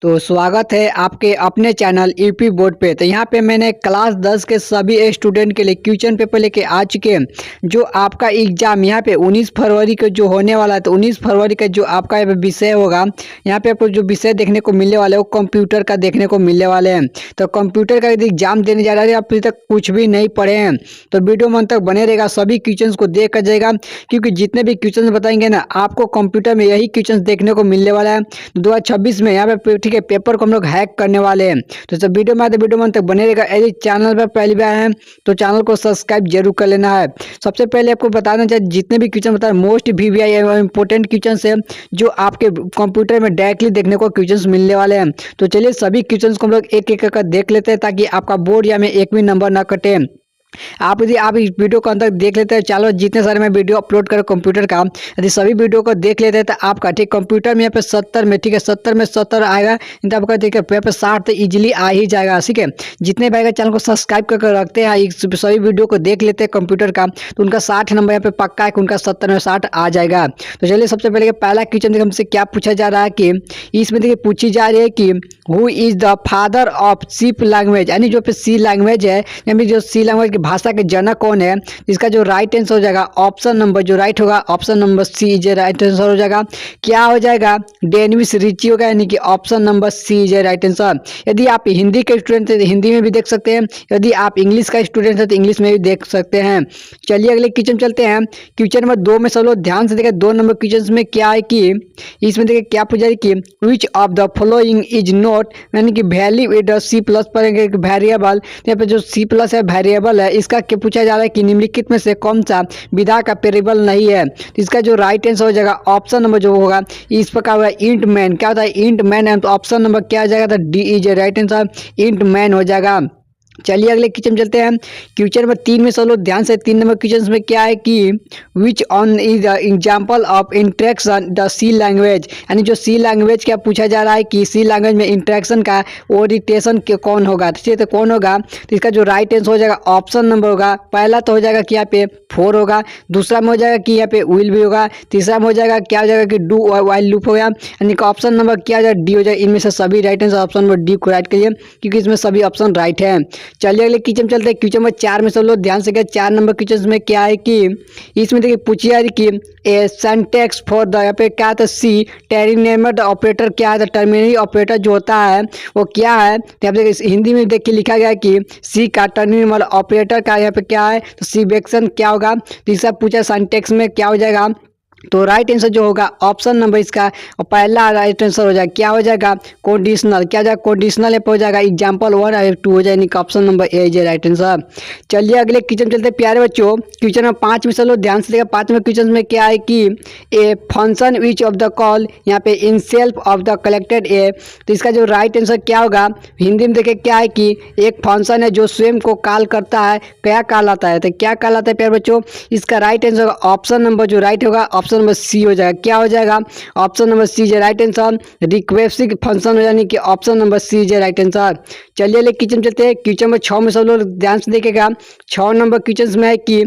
तो स्वागत है आपके अपने चैनल यूपी बोर्ड पे। तो यहाँ पे मैंने क्लास 10 के सभी स्टूडेंट के लिए क्वेश्चन पेपर लेके आ चुके हैं। जो आपका एग्जाम यहाँ पे 19 फरवरी को जो होने वाला है, तो 19 फरवरी का जो आपका यहाँ पे विषय होगा, यहाँ पे आपको जो विषय देखने को मिलने वाले हैं वो कंप्यूटर का देखने को मिलने वाले हैं। तो कंप्यूटर का यदि एग्जाम देने जा रहे हैं, आप अभी तक कुछ भी नहीं पढ़े हैं तो वीडियो में अंत तक बने रहेगा, सभी क्वेश्चन को देख कर जाएगा, क्योंकि जितने भी क्वेश्चन बताएंगे ना आपको कंप्यूटर में यही क्वेश्चन देखने को मिलने वाला है 2026 में। यहाँ पे ठीक है, पेपर को हम लोग हैक करने वाले हैं। तो सब वीडियो में आते वीडियो में अंत तक बने रहेगा। यदि चैनल पर पहली बार है तो चैनल को सब्सक्राइब जरूर कर लेना है। सबसे पहले आपको बताना चाहिए, जितने भी क्वेश्चन बता रहे मोस्ट वीवीआई इंपोर्टेंट क्वेश्चन है जो आपके कंप्यूटर में डायरेक्टली देखने को क्वेश्चन मिलने वाले हैं। तो चलिए सभी क्वेश्चन को हम लोग एक एक करके देख लेते हैं, ताकि आपका बोर्ड या में एक भी नंबर ना कटे। आप यदि आप इस वीडियो को अंदर देख लेते हैं, चलो जितने सारे मैं वीडियो अपलोड करूँ कंप्यूटर का, यदि सभी वीडियो को देख लेते हैं तो आपका ठीक कंप्यूटर में यहाँ पे 70 में, ठीक है 70 में 70 आएगा, नहीं तो आपका देखिए यहाँ पे 60 तो ईजिली आ ही जाएगा। ठीक है, जितने भाई चैनल को सब्सक्राइब करके रखते हैं, सभी वीडियो को देख लेते हैं कंप्यूटर का, तो उनका 60 नंबर यहाँ पे पक्का है कि उनका 70 में 60 आ जाएगा। तो चलिए सबसे पहले पहला क्वेश्चन देखिए हमसे क्या पूछा जा रहा है कि इसमें देखिए पूछी जा रही है कि who is the father of C language, यानी जो पे सी लैंग्वेज है, यानी जो सी लैंग्वेज की भाषा के जनक कौन है। इसका जो राइट आंसर हो जाएगा ऑप्शन नंबर जो राइट होगा ऑप्शन नंबर सी जो राइट आंसर हो जाएगा। क्या हो जाएगा? डेनिस रिची होगा, यानी कि ऑप्शन नंबर सी जो राइट आंसर। यदि आप हिंदी के स्टूडेंट हैं तो हिंदी में भी देख सकते हैं, यदि आप इंग्लिश का स्टूडेंट है तो इंग्लिश में भी देख सकते हैं। चलिए अगले क्वेश्चन चलते हैं। क्वेश्चन नंबर 2 में सब लोग ध्यान से देखें। 2 नंबर क्वेश्चन में क्या है कि इसमें देखिए क्या पूछा है कि विच of the following is not, यानी कि वैल्यू एड सी प्लस पर वेरिएबल। यहाँ पे जो सी प्लस है वेरिएबल है, इसका क्या पूछा जा रहा है कि निम्नलिखित में से कौन सा विधा का वेरिएबल नहीं है। तो इसका जो राइट आंसर हो जाएगा ऑप्शन नंबर जो होगा इस प्रकार होगा इंट मैन। क्या होता है? इंट मैन है, तो ऑप्शन नंबर क्या आ जाएगा? तो D is right answer, int man हो जाएगा। चलिए अगले क्वेश्चन चलते हैं। क्वेश्चन नंबर 3 में सब लोग ध्यान से 3 नंबर क्वेश्चन में क्या है कि which one is the example of interaction the C language, यानी जो सी लैंग्वेज क्या पूछा जा रहा है कि सी लैंग्वेज में इंट्रैक्शन का ओरिएंटेशन के कौन होगा। तो कौन होगा? तो इसका जो राइट आंसर हो जाएगा ऑप्शन नंबर होगा, पहला तो हो जाएगा कि यहाँ पे 4 होगा, दूसरा में हो जाएगा कि यहाँ पे विल भी होगा, तीसरा में हो जाएगा क्या हो जाएगा कि डू वाइल लूप हो गया, यानी कि ऑप्शन नंबर क्या हो जाएगा? डी हो जाएगा। इनमें से सभी right answer option number D को राइट करिए, क्योंकि इसमें सभी ऑप्शन राइट है। चलिए अगले क्वेश्चन चलते हैं। क्वेश्चन नंबर 4 में सब लोग ध्यान से 4 नंबर क्वेश्चन में क्या है कि इसमें देखिए पूछी जा रही कि ए सिंटैक्स फॉर द, यहाँ पे क्या था? सी टर्मिनेटर ऑपरेटर क्या है? टर्मिनरी ऑपरेटर जो होता है वो क्या है? तो यहाँ पे हिंदी में देख के लिखा गया है कि सी का टर्मिनल ऑपरेटर का यहाँ पे क्या है? तो सी वेक्शन क्या होगा? तीसरा पूछा सिंटैक्स में क्या हो जाएगा? तो राइट आंसर जो होगा ऑप्शन नंबर इसका और पहला राइट आंसर हो जाएगा क्या हो जाएगा? कंडीशनल। क्या हो जाएगा? कंडीशनल हो जाएगा। एग्जाम्पल 1 और 2 हो जाएगा, option number A is right answer. चलिए अगले क्वेश्चन चलते हैं प्यारे बच्चों। क्वेश्चन नंबर 5 में चलो ध्यान से देखा। 5 में क्वेश्चन में क्या है कि a function which of the call, यहाँ पे in self of the collected a. तो इसका जो राइट आंसर क्या होगा? हिंदी में देखे क्या है कि एक फंक्शन है जो स्वयं को कॉल करता है, क्या कहलाता है? तो क्या कहलाता है प्यारे बच्चों? इसका राइट आंसर ऑप्शन नंबर जो राइट होगा ऑप्शन नंबर सी हो जाएगा। क्या हो जाएगा? ऑप्शन नंबर सी जो राइट आंसर रिक्वेस्टिंग फंक्शन हो, यानी कि ऑप्शन नंबर सी जो राइट आंसर। चलिए ले क्वेश्चन चलते हैं। क्वेश्चन नंबर 6 में सब लोग ध्यान से देखेगा। 6 नंबर क्वेश्चन में है कि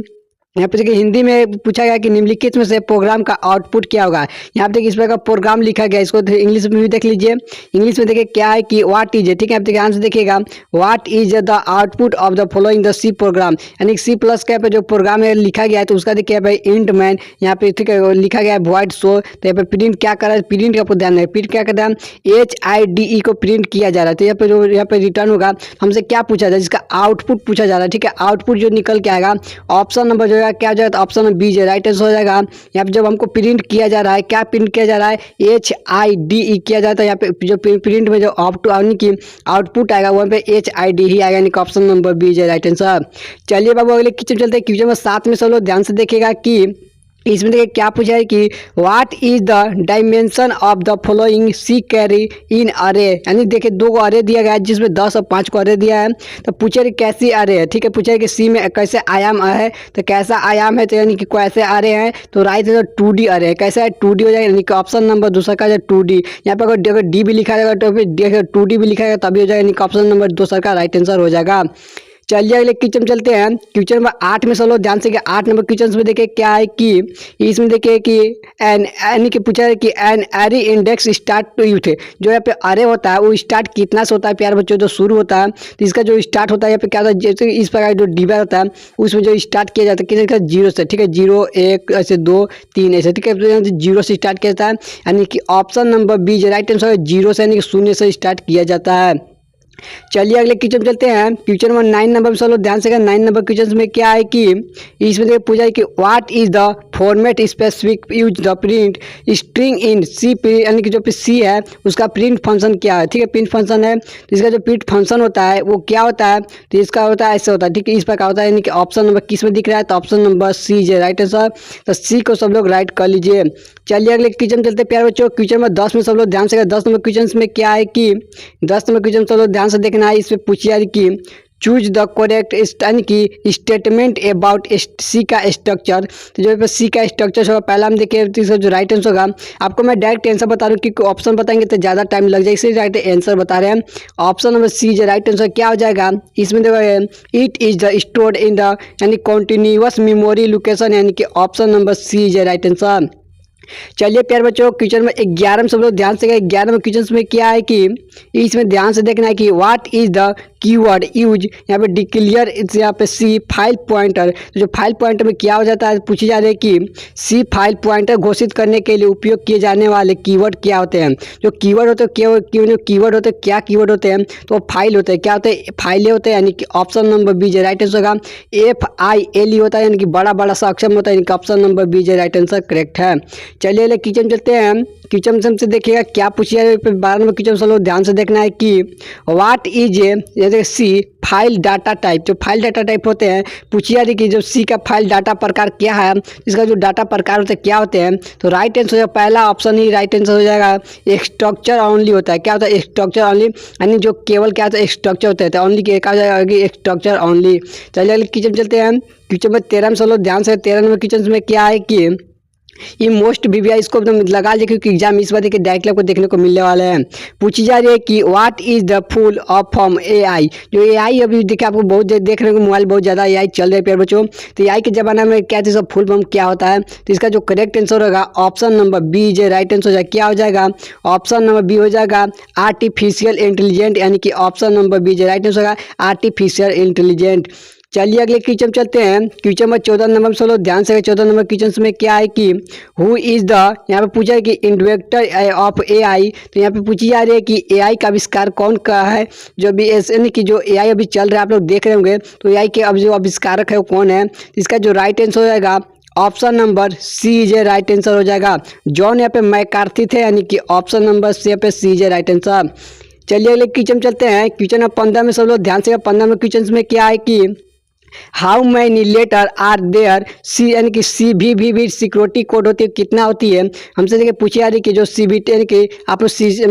यहाँ पे देखिए हिंदी में पूछा गया कि निम्नलिखित में से प्रोग्राम का आउटपुट क्या होगा। यहाँ पे देखिए इस प्रकार प्रोग्राम लिखा गया, इसको इंग्लिश में भी देख लीजिए। इंग्लिश में देखिए क्या है कि व्हाट इज, ठीक है आप ध्यान से देखिएगा, what is the output of the following the C program, यानी सी प्लस का पे जो प्रोग्राम है लिखा गया है, तो उसका देखिए भाई इंट मैन यहाँ पे ठीक है लिखा गया है वॉइड शो। तो यहाँ पे प्रिंट क्या कर रहा है? प्रिंट का ध्यान है, प्रिंट क्या करता है? HIDE को प्रिंट किया जा रहा है। तो यहाँ पे जो यहाँ पे रिटर्न होगा हमसे क्या पूछा जाए? जिसका आउटपुट पूछा जा रहा है, ठीक है आउटपुट जो निकल के आएगा ऑप्शन नंबर जो है क्या हो जाएगा? तो ऑप्शन नंबर बी जो राइट आंसर हो जाएगा। यहाँ पे जब हमको प्रिंट किया जा रहा है, क्या प्रिंट किया जा रहा है? HIDE किया जाता है। यहाँ पे जो प्रिंट में जो आउटपुट आएगा वहाँ पे HID ही आएगा, यानी कि ऑप्शन नंबर बी जो राइट आंसर। चलिए बाबू अगले क्वेश्चन चलते हैं। क्वेश्चन नंबर 7 में सब लोग ध्यान से देखिएगा कि इसमें देखिए क्या पूछा है कि what is the dimension of the following C carry in array, यानी देखिए 2 अरे दिया गया है जिसमें 10 और 5 को अरे दिया है। तो पूछे कैसी अरे है, ठीक है पूछा है कि सी में कैसे आयाम है, तो कैसा आयाम है? तो यानी कि कैसे अरे हैं? तो राइट आंसर 2D अरे है। कैसा है? 2D हो जाएगा, यानी कि ऑप्शन नंबर दूसरा का 2D। यहाँ पे अगर डी भी लिखा जाएगा तो फिर 2D भी लिखा जाएगा तभी हो जाएगा, यानी कि ऑप्शन नंबर दूसरा का राइट आंसर हो जाएगा। चलिए अगले क्वेश्चन चलते हैं। क्वेश्चन नंबर 8 में सब लोग ध्यान से 8 नंबर क्वेश्चन में देखिए क्या है कि इसमें देखिए कि एन यानी कि पूछा है कि an array index start to youth, जो यहाँ पे अरे होता है वो स्टार्ट कितना से होता है प्यार बच्चों, जो शुरू होता है तो इसका जो स्टार्ट होता है यहाँ पे क्या होता है, जैसे इस प्रकार जो डिवाइड होता है उसमें जो स्टार्ट किया जाता है किसका 0 से, ठीक है 0 1 ऐसे 2 3 ऐसे, ठीक है 0 से स्टार्ट किया जाता है, यानी कि ऑप्शन नंबर बी जो राइट आंसर है 0 से यानी कि शून्य से स्टार्ट किया जाता है। चलिए अगले क्वेश्चन चलते हैं। क्वेश्चन नंबर 9 नंबर में चलो ध्यान से 9 नंबर क्वेश्चन में क्या है कि इसमें देखिए पूछा है कि what is the format specific use the print string in C, यानी कि जो सी है उसका प्रिंट फंक्शन क्या है, ठीक है प्रिंट फंक्शन है तो इसका जो प्रिंट फंक्शन होता है वो क्या होता है, तो इसका होता है ऐसे होता है, ठीक है इस प्रकार होता है, यानी कि ऑप्शन नंबर किस में दिख रहा है, तो ऑप्शन नंबर सी जो राइट आंसर, तो सी को सब लोग राइट कर लीजिए। चलिए अगले क्वेश्चन चलते हैं प्यारे बच्चों। क्वेश्चन नंबर 10 में सब लोग ध्यान से 10 नंबर क्वेश्चन में क्या है कि 10 नंबर क्वेश्चन सब लोग ध्यान से देखना है। इसमें पूछी जा रही कि चूज द करेक्ट यानी कि स्टेटमेंट अबाउट सी का स्ट्रक्चर, तो जो सी का स्ट्रक्चर होगा पहला हम देखिए तो इसका जो राइट आंसर होगा, आपको मैं डायरेक्ट आंसर बता रहा हूँ क्योंकि ऑप्शन बताएंगे तो ज़्यादा टाइम लग जाएगा, इसलिए डायरेक्ट आंसर बता रहे हैं। ऑप्शन नंबर सी जो राइट आंसर क्या हो जाएगा, इसमें देखो it is the stored in the यानी कॉन्टिन्यूअस मेमोरी लोकेशन, यानी कि ऑप्शन नंबर सी जो राइट आंसर। चलिए प्यारे बच्चों क्वेश्चन में 11 में सब लोग ध्यान से 11 में क्वेश्चन में क्या है कि इसमें ध्यान से देखना है कि what is the keyword use यहाँ पे डिक्लेयर यहाँ पे सी फाइल पॉइंटर, तो जो फाइल पॉइंटर में क्या हो जाता है पूछी जा रही है कि सी फाइल पॉइंटर घोषित करने के लिए उपयोग किए जाने वाले कीवर्ड क्या होते हैं। जो कीवर्ड होते हैं कीवर्ड होते हैं क्या कीवर्ड होते हैं, तो फाइल होते हैं, क्या होते हैं फाइलें होते हैं, यानी कि ऑप्शन नंबर बी जो राइट आंसर होगा FILE होता है, यानी कि बड़ा बड़ा सा अक्षर होता है, यानी कि ऑप्शन नंबर बी जो राइट आंसर करेक्ट है। चलिए किचन चलते हैं। किचन से देखिएगा क्या पूछिए 12 नंबर किचन से लोग ध्यान से देखना है कि व्हाट इज जैसे सी फाइल डाटा टाइप, जो फाइल डाटा टाइप होते हैं पूछिए रही कि जो सी का फाइल डाटा प्रकार क्या है, इसका जो डाटा प्रकार होते हैं क्या होते हैं, तो राइट आंसर हो पहला ऑप्शन ही राइट आंसर हो जाएगा स्ट्रक्चर ओनली होता है। क्या होता है स्ट्रक्चर ओनली, यानी जो केवल क्या होता है स्ट्रक्चर होता है, ओनली क्या हो जाएगा स्ट्रक्चर ओनली। चलिए किचन चलते हैं। किचन में 13 में चलो ध्यान से 13 नंबर किचन में क्या है कि ये मोस्ट वीवीआई इसको एकदम लगा लीजिए क्योंकि एग्जाम इस बार देखिए डायरेक्टली आपको देखने को मिलने वाला है। पूछी जा रही है कि what is the full of form AI, जो AI अभी देखिए आपको बहुत देखने को मोबाइल बहुत ज़्यादा AI चल रहे हैं प्यारे बच्चों, तो AI के ज़माना में क्या चीज़ फुल फॉर्म क्या होता है, तो इसका जो करेक्ट आंसर होगा ऑप्शन नंबर बी जो राइट आंसर हो जाएगा क्या हो जाएगा, ऑप्शन नंबर बी हो जाएगा आर्टिफिशियल इंटेलिजेंट, यानी कि ऑप्शन नंबर बी जो राइट आंसर होगा आर्टिफिशियल इंटेलिजेंट। चलिए अगले क्वेश्चन चलते हैं। क्वेश्चन में 14 नंबर में चलो ध्यान से 14 नंबर क्वेश्चन में क्या है कि हु इज द, यहाँ पे पूछा है कि इन्वेंटर ऑफ AI, तो यहाँ पे पूछी जा रही है कि AI का आविष्कार कौन का है, जो भी यानी कि जो AI अभी चल रहा है आप लोग देख रहे होंगे, तो AI के अब जो आविष्कारक है वो कौन है, इसका जो राइट आंसर हो जाएगा ऑप्शन नंबर सी जे राइट आंसर हो जाएगा जॉन यहाँ पे मैकार्थी थे, यानी कि ऑप्शन नंबर सी पे सी जे राइट आंसर। चलिए अगले क्वेश्चन चलते हैं। क्वेश्चन 15 में सब लोग ध्यान से 15 में क्वेश्चन में क्या है कि how many letter are there C, यानी कि CVV सिक्योरिटी कोड होती है कितना होती है, हमसे देखिए पूछी जा रही कि जो CVT यानी कि आप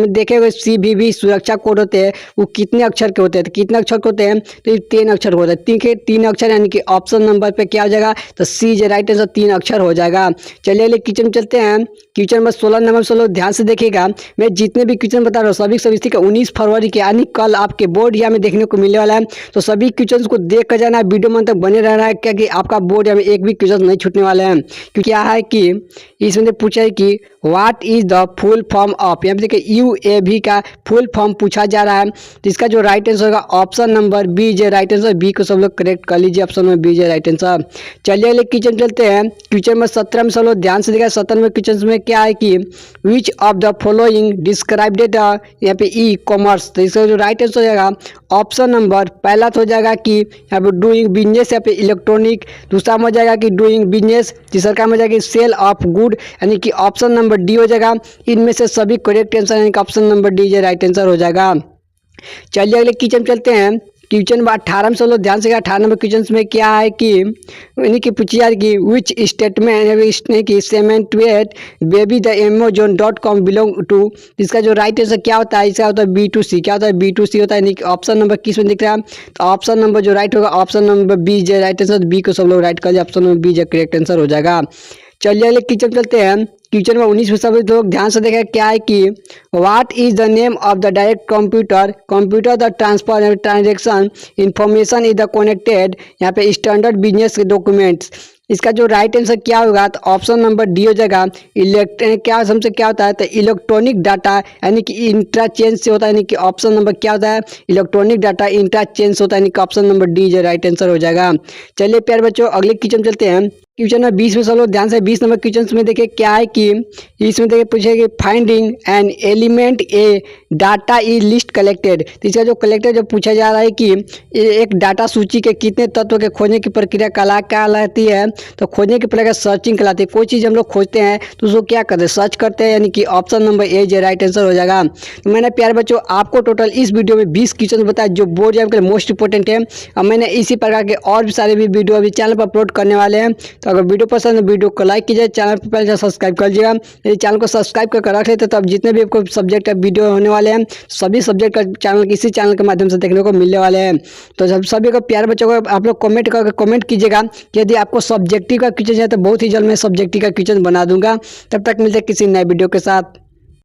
देखे हुए CVV सुरक्षा कोड होते हैं वो कितने अक्षर के होते हैं, तो कितने अक्षर के होते हैं, तो ये 3 अक्षर होते हैं, तीन अक्षर, यानी कि ऑप्शन नंबर पे क्या हो जाएगा, तो सी जो राइट आंसर 3 अक्षर हो जाएगा। चलिए अगले क्वेश्चन चलते हैं। क्वेश्चन नंबर 16 नंबर 16 ध्यान से देखिएगा, मैं जितने भी क्वेश्चन बता रहा हूँ सभी सभी 19 फरवरी के यानी कल आपके बोर्ड या में देखने को मिलने वाला है, तो सभी क्वेश्चन को देख कर जाना, वीडियो में तक बने रहना है क्या कि आपका बोर्ड या में एक भी क्वेश्चन नहीं छूटने वाले हैं। क्योंकि क्या है कि इसमें पूछा है कि what is the full form of, यहाँ पे देखिए UAV का फुल फॉर्म पूछा जा रहा है, तो इसका जो राइट आंसर होगा ऑप्शन नंबर बी जे राइट आंसर, बी को सब लोग करेक्ट कर लीजिए, ऑप्शन नंबर बी जे राइट आंसर। चलिए अगले क्वेश्चन चलते हैं। क्वेश्चन में 17 में सब लोग ध्यान से देखा 17 में क्वेश्चन में क्या है कि विच of the following describe data, यहाँ पे E-कॉमर्स, तो इसका जो राइट आंसर हो जाएगा ऑप्शन नंबर पहला तो हो जाएगा कि यहाँ पे डूइंग बिजनेस, यहाँ पे इलेक्ट्रॉनिक, दूसरा में हो जाएगा कि डूइंग बिजनेस, तीसरा का में हो जाएगा कि सेल ऑफ गुड, यानी कि ऑप्शन नंबर डी हो जाएगा। इनमें से सभी करेक्ट आंसर यानी कि ऑप्शन नंबर डी जो राइट आंसर हो जाएगा। चलिए अगले क्वेश्चन चलते हैं। क्वेश्चन नंबर 18 में सब ध्यान से 18 नंबर क्वेश्चन में क्या है कि यानी कि पूछी जा रही कि विच स्टेटमेंट की सेमेंटवेट बेबी द amazon.com बिलोंग टू, इसका जो राइट आंसर क्या होता है, इसका होता है B2C, क्या होता है B2C होता है, यानी कि ऑप्शन नंबर किस में दिख रहा है, तो ऑप्शन नंबर जो राइट होगा ऑप्शन नंबर बी जो राइट आंसर, बी को सब लोग राइट कर दिया, ऑप्शन नंबर बी जो करेक्ट आंसर हो जाएगा। चलिए अगले क्वेश्चन चलते हैं। क्वेश्चन नंबर 19 में सभी लोग ध्यान से देखें क्या है कि what is the name of the direct computer the transfer transaction information is the connected. यहाँ पे स्टैंडर्ड बिजनेस डॉक्यूमेंट्स। इसका जो राइट आंसर क्या होगा तो ऑप्शन नंबर डी हो जाएगा। क्या हमसे क्या होता है तो इलेक्ट्रॉनिक डाटा यानी कि इंटरचेंज से होता है, यानी कि ऑप्शन नंबर क्या होता है इलेक्ट्रॉनिक डाटा इंटरचेंज होता है, यानी कि ऑप्शन नंबर डी जो राइट आंसर हो जाएगा। चलिए प्यारे बच्चों अगले क्वेश्चन चलते हैं। क्वेश्चन नंबर 20 में सब लोग ध्यान से 20 नंबर क्वेश्चन में देखिए क्या है कि इसमें देखिए पूछे कि finding an element A data is list collected. तो इसका जो कलेक्टेड जो पूछा जा रहा है कि एक डाटा सूची के कितने तत्व के खोजने की प्रक्रिया कहलाती है तो खोजने की प्रक्रिया सर्चिंग कहलाती है। कोई चीज़ हम लोग खोजते हैं तो उसको क्या करते हैं सर्च करते हैं, यानी कि ऑप्शन नंबर ए जो राइट आंसर हो जाएगा। तो मैंने प्यारे बच्चों आपको टोटल इस वीडियो में 20 क्वेश्चन बताया जो बोर्ड एग्जाम के लिए मोस्ट इंपॉर्टेंट है। और मैंने इसी प्रकार के और भी सारे भी वीडियो अभी चैनल पर अपलोड करने वाले हैं। तो अगर वीडियो पसंद है वीडियो को लाइक कीजिए, चैनल पर पहले सब्सक्राइब कर लीजिएगा। यदि चैनल को सब्सक्राइब कर रख लेते तो अब जितने भी आपको सब्जेक्ट का वीडियो होने वाले हैं सभी सब्जेक्ट का चैनल इसी चैनल के माध्यम से देखने को मिलने वाले हैं। तो सभी को प्यारे बच्चों को आप लोग कमेंट करके कमेंट कीजिएगा कि यदि आपको सब्जेक्टिव का क्वेश्चन है तो बहुत ही जल्द मैं सब्जेक्टिव का क्वेश्चन बना दूंगा। तब तक मिलते हैं किसी नए वीडियो के साथ।